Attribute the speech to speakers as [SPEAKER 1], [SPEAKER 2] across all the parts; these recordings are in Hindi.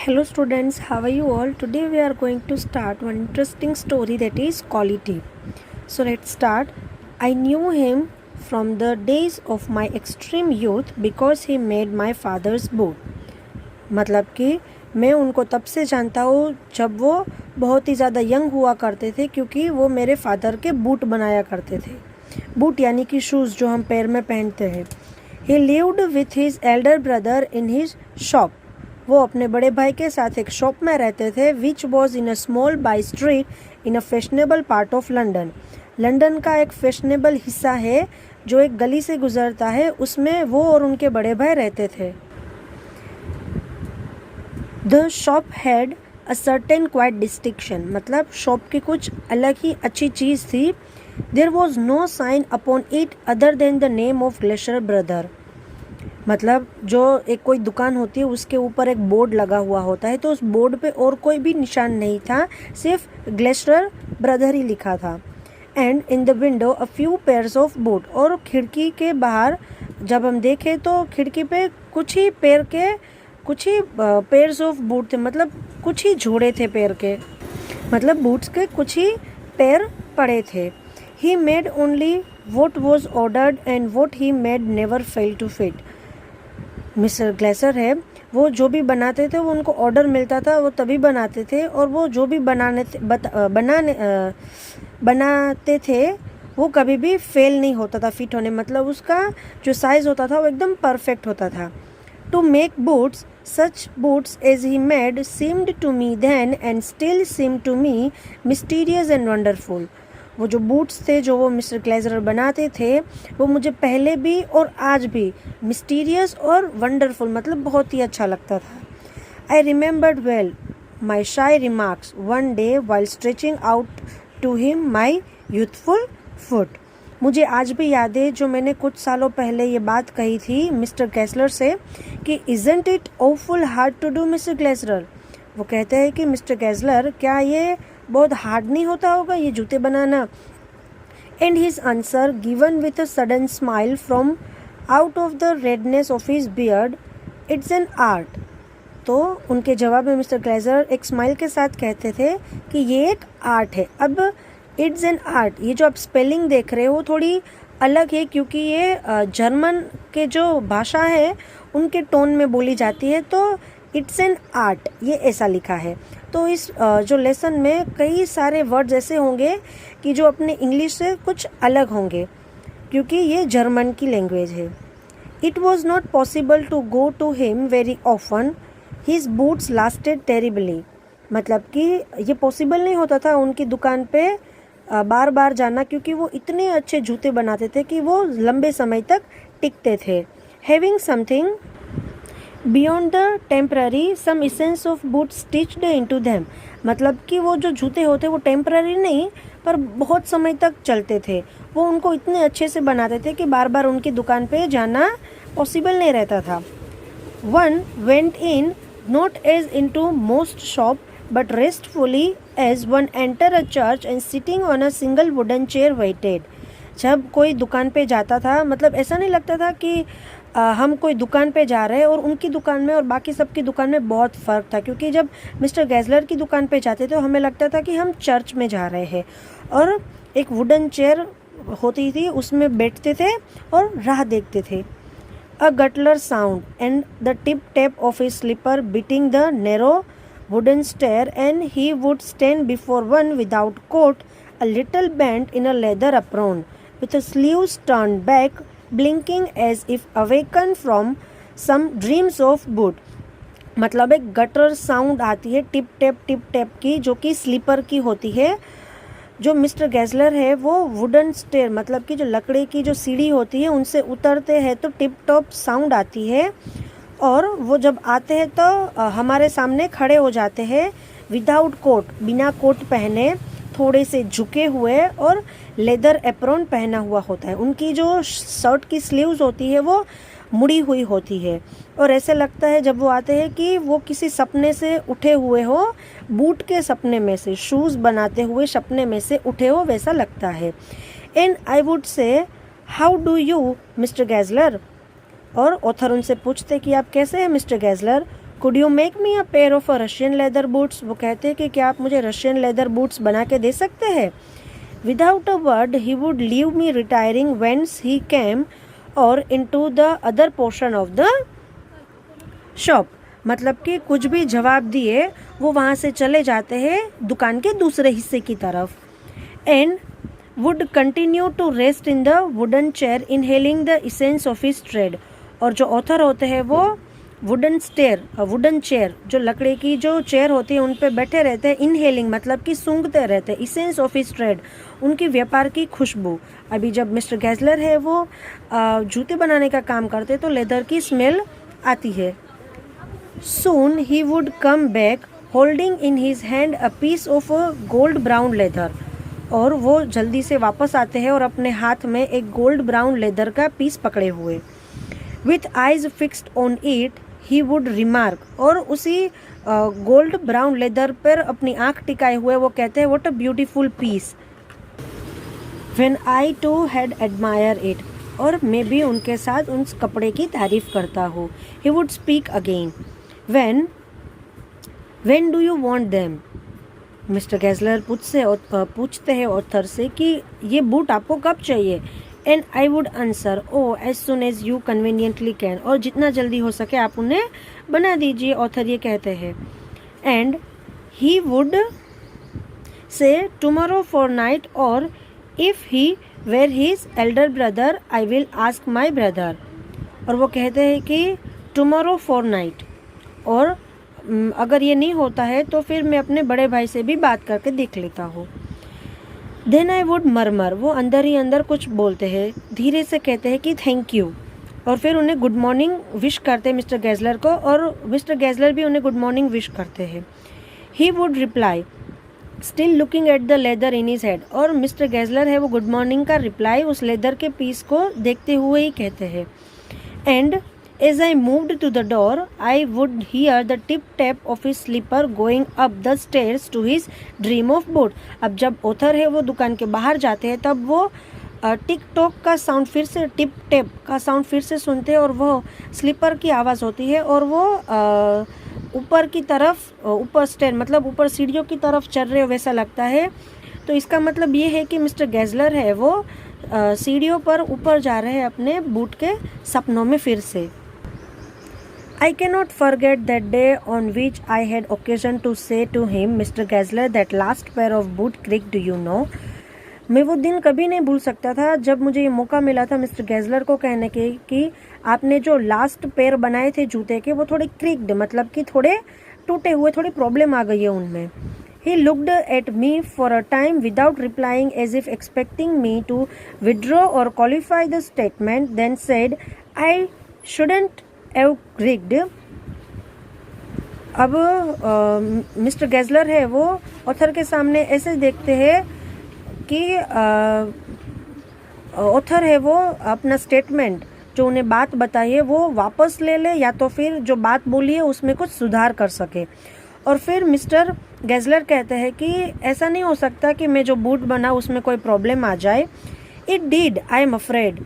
[SPEAKER 1] Hello students, how are you all? Today we are going to start one interesting story that is quality. So let's start. I knew him from the days of my extreme youth because he made my father's boot. मतलब कि मैं उनको तब से जानता हूँ जब वो बहुत ही ज़्यादा यंग हुआ करते थे क्योंकि वो मेरे फादर के बूट बनाया करते थे. बूट यानी कि शूज़ जो हम पैर में पहनते हैं. He lived with his elder brother in his shop. वो अपने बड़े भाई के साथ एक शॉप में रहते थे which was in a small by street in a fashionable part of London. London का एक फैशनेबल हिस्सा है जो एक गली से गुजरता है, उसमें वो और उनके बड़े भाई रहते थे. The shop had a certain quite distinction, मतलब शॉप की कुछ अलग ही अच्छी चीज़ थी. There was no sign upon it other than the name of Glacier brother. मतलब जो एक कोई दुकान होती है उसके ऊपर एक बोर्ड लगा हुआ होता है, तो उस बोर्ड पे और कोई भी निशान नहीं था, सिर्फ ग्लेशियर ब्रदर ही लिखा था. And in the window a few pairs of boot, और खिड़की के बाहर जब हम देखें तो खिड़की पे कुछ ही पेयर्स ऑफ बूट थे, मतलब कुछ ही जोड़े थे पैर के, मतलब बूट्स के कुछ ही पैर पड़े थे. He made only what was ordered and what he made never fail to fit. Mister Glacier है, वो जो भी बनाते थे वो उनको ऑर्डर मिलता था, वो तभी बनाते थे, और वो जो भी बनाते थे वो कभी भी फेल नहीं होता था फिट होने, मतलब उसका जो साइज़ होता था वो एकदम परफेक्ट होता था. To make boots such boots as he made seemed to me then and still seem to me mysterious and wonderful. वो जो बूट्स थे जो वो मिस्टर ग्लेशियर बनाते थे वो मुझे पहले भी और आज भी मिस्टीरियस और वंडरफुल, मतलब बहुत ही अच्छा लगता था. I remembered well my shy remarks one day while stretching out to him my youthful foot. मुझे आज भी याद है जो मैंने कुछ सालों पहले ये बात कही थी मिस्टर ग्लेशियर से कि isn't it awful hard to do mister Glacier. वो कहते हैं कि मिस्टर ग्लेशियर क्या ये बहुत हार्ड नहीं होता होगा ये जूते बनाना. And his answer given with a sudden smile from out of the redness of his beard, it's an art. तो उनके जवाब में मिस्टर ग्लेशियर एक स्माइल के साथ कहते थे कि ये एक आर्ट है. अब इट्स एन आर्ट, ये जो आप स्पेलिंग देख रहे हो थोड़ी अलग है क्योंकि ये जर्मन के जो भाषा है उनके टोन में बोली जाती है, तो इट्स एन आर्ट ये ऐसा लिखा है. तो इस जो लेसन में कई सारे वर्ड्स ऐसे होंगे कि जो अपने इंग्लिश से कुछ अलग होंगे क्योंकि ये जर्मन की लैंग्वेज है. It was not possible to go to him very often, his boots lasted terribly. मतलब कि ये पॉसिबल नहीं होता था उनकी दुकान पे बार बार जाना क्योंकि वो इतने अच्छे जूते बनाते थे कि वो लंबे समय तक टिकते थे. Having something beyond the temporary some essence of boot stitched into them. मतलब कि वो जो जूते होते वो टेम्पररी नहीं पर बहुत समय तक चलते थे. वो उनको इतने अच्छे से बनाते थे कि बार बार उनकी दुकान पे जाना पॉसिबल नहीं रहता था. One went in not as into most shop but restfully as one enter a church and sitting on a single wooden chair waited. जब कोई दुकान पे जाता था मतलब ऐसा नहीं लगता था कि हम कोई दुकान पे जा रहे हैं और उनकी दुकान में और बाकी सबकी दुकान में बहुत फ़र्क था, क्योंकि जब मिस्टर ग्लेशियर की दुकान पे जाते थे तो हमें लगता था कि हम चर्च में जा रहे हैं और एक वुडन चेयर होती थी उसमें बैठते थे और राह देखते थे. A guttural sound and the tip tap of his slipper beating the narrow wooden stair, and he would stand before one without coat, a little bent in a leather apron, with the sleeves turned back, blinking as if awakened from some dreams of boot. मतलब एक गटर साउंड आती है टिप टैप की जो कि स्लीपर की होती है. जो मिस्टर ग्लेशियर है वो वुडन स्टेयर मतलब कि जो लकड़ी की जो सीढ़ी होती है उनसे उतरते हैं तो टिप टॉप साउंड आती है, और वो जब आते हैं तो हमारे सामने खड़े हो जाते हैं विदाउट कोट, बिना कोट पहने, थोड़े से झुके हुए और लेदर एप्रॉन पहना हुआ होता है. उनकी जो शर्ट की स्लीव्स होती है वो मुड़ी हुई होती है और ऐसे लगता है जब वो आते हैं कि वो किसी सपने से उठे हुए हो, बूट के सपने में से, शूज़ बनाते हुए सपने में से उठे हो वैसा लगता है. And I would say how do you mister glacier. और ऑथर उनसे पूछते कि आप कैसे हैं mister glacier. Could you make me a pair of Russian leather boots, वो कहते हैं कि क्या आप मुझे रशियन लेदर बूट्स बना के दे सकते हैं. Without a word he would leave me retiring whence he came or into the other portion of the shop. मतलब कि कुछ भी जवाब दिए वो वहाँ से चले जाते हैं दुकान के दूसरे हिस्से की तरफ. And would continue to rest in the wooden chair inhaling the essence of his trade. और जो ऑथर होते हैं वो वुडन चेयर, जो लकड़ी की जो चेयर होती है उन पे बैठे रहते हैं. इनहेलिंग मतलब कि सूंघते रहते हैं. इसेंस ऑफ हिज ट्रेड, उनकी व्यापार की खुशबू. अभी जब मिस्टर गैजलर है वो जूते बनाने का काम करते तो लेदर की स्मेल आती है. Soon he would come back holding in his hand a piece of a gold brown leather. और वो जल्दी से वापस आते हैं और अपने हाथ में एक गोल्ड ब्राउन लेदर का पीस पकड़े हुए. With eyes fixed on it, he would remark. और उसी गोल्ड ब्राउन लेदर पर अपनी आंख टिकाए हुए वो कहते हैं what a beautiful piece. When I too had admired it. और मैं भी उनके साथ उस कपड़े की तारीफ करता हूँ. He would speak again. When do you want them? Mister Gessler पूछते हैं ऑथर से कि ये बूट आपको कब चाहिए. And I would answer, oh as soon as you conveniently can. और जितना जल्दी हो सके आप उन्हें बना दीजिए, ऑथर ये कहते हैं. And he would say tomorrow fortnight, or if he were his elder brother I will ask my brother. और वो कहते हैं कि टुमारो फॉर नाइट, और अगर ये नहीं होता है तो फिर मैं अपने बड़े भाई से भी बात करके देख लेता हूँ. देन आई वुड मरमर, वो अंदर ही अंदर कुछ बोलते हैं, धीरे से कहते हैं कि थैंक यू. और फिर उन्हें गुड मॉर्निंग विश करते हैं मिस्टर गैजलर को, और मिस्टर गैजलर भी उन्हें गुड मॉर्निंग विश करते हैं. He would reply still looking at the leather in his head. और मिस्टर गैजलर है वो गुड मॉर्निंग का रिप्लाई उस लेदर के पीस को देखते हुए ही कहते हैं. And as I moved to the door, I would hear the tip-tap of his slipper going up the stairs to his dream of boot. अब जब ऑथर है वो दुकान के बाहर जाते हैं तब वो टिक टॉक का साउंड फिर से, टिप टैप का साउंड फिर से सुनते हैं, और वो स्लीपर की आवाज़ होती है, और वो ऊपर की तरफ, ऊपर स्टेयर मतलब ऊपर सीढ़ियों की तरफ चल रहे हो वैसा लगता है. तो इसका मतलब ये है कि मिस्टर गैजलर है वो सीढ़ियों पर ऊपर जा रहे हैं अपने बूट के सपनों में फिर से. I cannot forget that day on which I had occasion to say to him, Mr. Gessler, that last pair of boot creaked, do you know? मैं वो दिन कभी नहीं भूल सकता था जब मुझे ये मौका मिला था मिस्टर गैजलर को कहने के कि आपने जो लास्ट पेयर बनाए थे जूते के वो थोड़े क्रिक्ड, मतलब कि थोड़े टूटे हुए, थोड़ी प्रॉब्लम आ गई है उनमें. He looked at me for a time without replying, as if expecting me to withdraw or qualify the statement, then said, I shouldn't have creaked. अब मिस्टर गैजलर है वो ऑथर के सामने ऐसे देखते हैं कि ऑथर है वो अपना स्टेटमेंट, जो उन्हें बात बताई है, वो वापस ले ले, या तो फिर जो बात बोली है उसमें कुछ सुधार कर सके. और फिर मिस्टर गैजलर कहते हैं कि ऐसा नहीं हो सकता कि मैं जो बूट बना उसमें कोई प्रॉब्लम आ जाए. It did, I am afraid.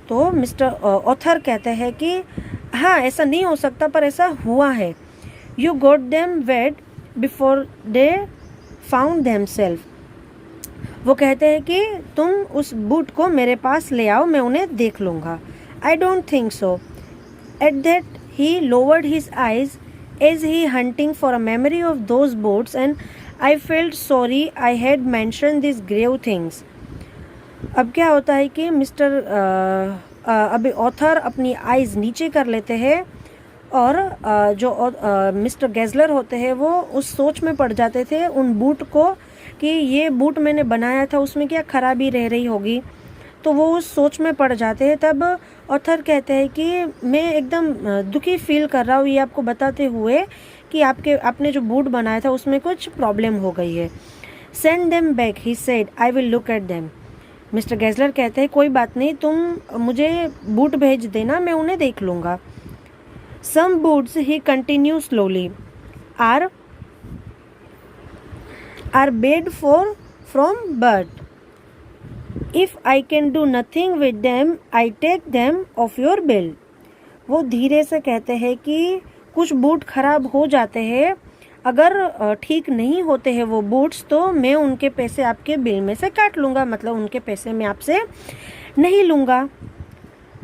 [SPEAKER 1] तो मिस्टर ऑथर कहते हैं कि हाँ, ऐसा नहीं हो सकता पर ऐसा हुआ है. You got them wet before they found them self. वो कहते हैं कि तुम उस बूट को मेरे पास ले आओ, मैं उन्हें देख लूँगा. I don't think so. At that he lowered his eyes as he hunting for a memory of those boots, and I felt sorry I had mentioned these grave things. अब क्या होता है कि मिस्टर अभी ऑथर अपनी आइज़ नीचे कर लेते हैं, और जो मिस्टर गैजलर होते हैं वो उस सोच में पड़ जाते थे उन बूट को कि ये बूट मैंने बनाया था उसमें क्या खराबी रह रही होगी. तो वो उस सोच में पड़ जाते हैं. तब ऑथर कहते हैं कि मैं एकदम दुखी फील कर रहा हूँ ये आपको बताते हुए कि आपने जो बूट बनाया था उसमें कुछ प्रॉब्लम हो गई है. Send them back, he said, I will look at them. Mister Gessler कहते हैं कोई बात नहीं, तुम मुझे बूट भेज देना, मैं उन्हें देख लूँगा. Some boots, he continued slowly, are bad for from birth. If I can do nothing with them, I take them off your bill. वो धीरे से कहते हैं कि कुछ बूट खराब हो जाते हैं, अगर ठीक नहीं होते हैं वो बूट्स, तो मैं उनके पैसे आपके बिल में से काट लूँगा, मतलब उनके पैसे मैं आपसे नहीं लूँगा.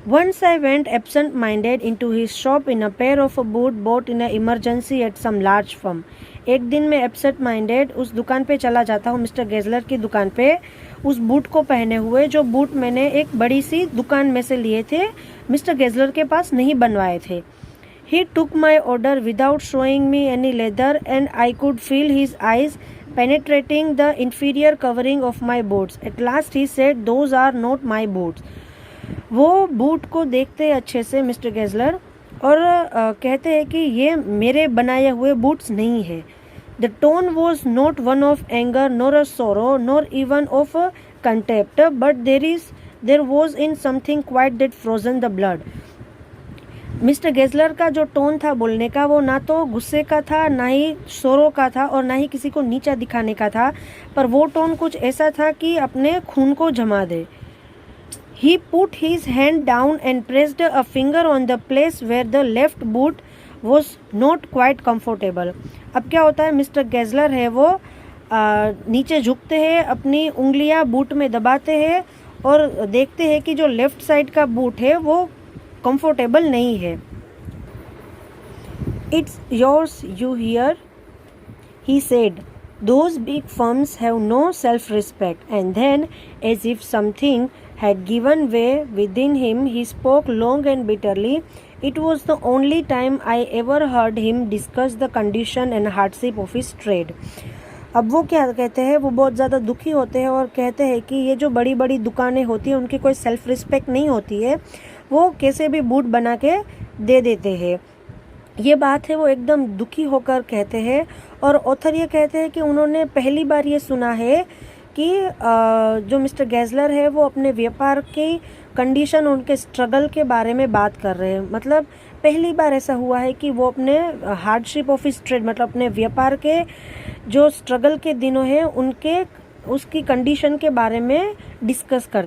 [SPEAKER 1] Once I went absent-minded into his shop in a pair of a boot bought in an emergency at some large firm. एक दिन मैं एब्सेंट माइंडेड उस दुकान पे चला जाता हूँ, मिस्टर गेजलर की दुकान पे, उस बूट को पहने हुए, जो बूट मैंने एक बड़ी सी दुकान में से लिए थे, मिस्टर गेजलर के पास नहीं बनवाए थे. He took my order without showing me any leather and I could feel his eyes penetrating the inferior covering of my boots. At last he said, "Those are not my boots." वो बूट को देखते अच्छे से मिस्टर गेजलर और कहते हैं कि ये मेरे बनाए हुए बूट्स नहीं है. The tone was not one of anger nor a sorrow nor even of a contempt, but there was in something quite that frozen the blood. Mister Gessler का जो टोन था बोलने का, वो ना तो गुस्से का था, ना ही शोरों का था और ना ही किसी को नीचा दिखाने का था, पर वो टोन कुछ ऐसा था कि अपने खून को जमा दे. He put his hand down and pressed a finger on the place where the left boot was not quite comfortable. अब क्या होता है, मिस्टर गेजलर है वो नीचे झुकते हैं, अपनी उंगलियां बूट में दबाते हैं और देखते हैं कि जो लेफ्ट साइड का बूट है वो कंफर्टेबल नहीं है. It's yours, you hear? He said. Those big firms have no self-respect. And then, as if something had given way within him, he spoke long and bitterly. It was the only time I ever heard him discuss the condition and hardship of his trade. अब वो क्या कहते हैं, वो बहुत ज़्यादा दुखी होते हैं और कहते हैं कि ये जो बड़ी बड़ी दुकानें होती हैं उनकी कोई सेल्फ रिस्पेक्ट नहीं होती है, वो कैसे भी बूट बना के दे देते हैं. ये बात है वो एकदम दुखी होकर कहते हैं. और ऑथर ये कहते हैं कि उन्होंने पहली बार ये सुना है कि जो मिस्टर गेजलर है वो अपने व्यापार की कंडीशन, उनके स्ट्रगल के बारे में बात कर रहे हैं. मतलब पहली बार ऐसा हुआ है कि वो अपने हार्डशिप ऑफ हिज ट्रेड, मतलब अपने व्यापार के जो स्ट्रगल के दिनों हैं उसकी कंडीशन के बारे में डिस्कस करते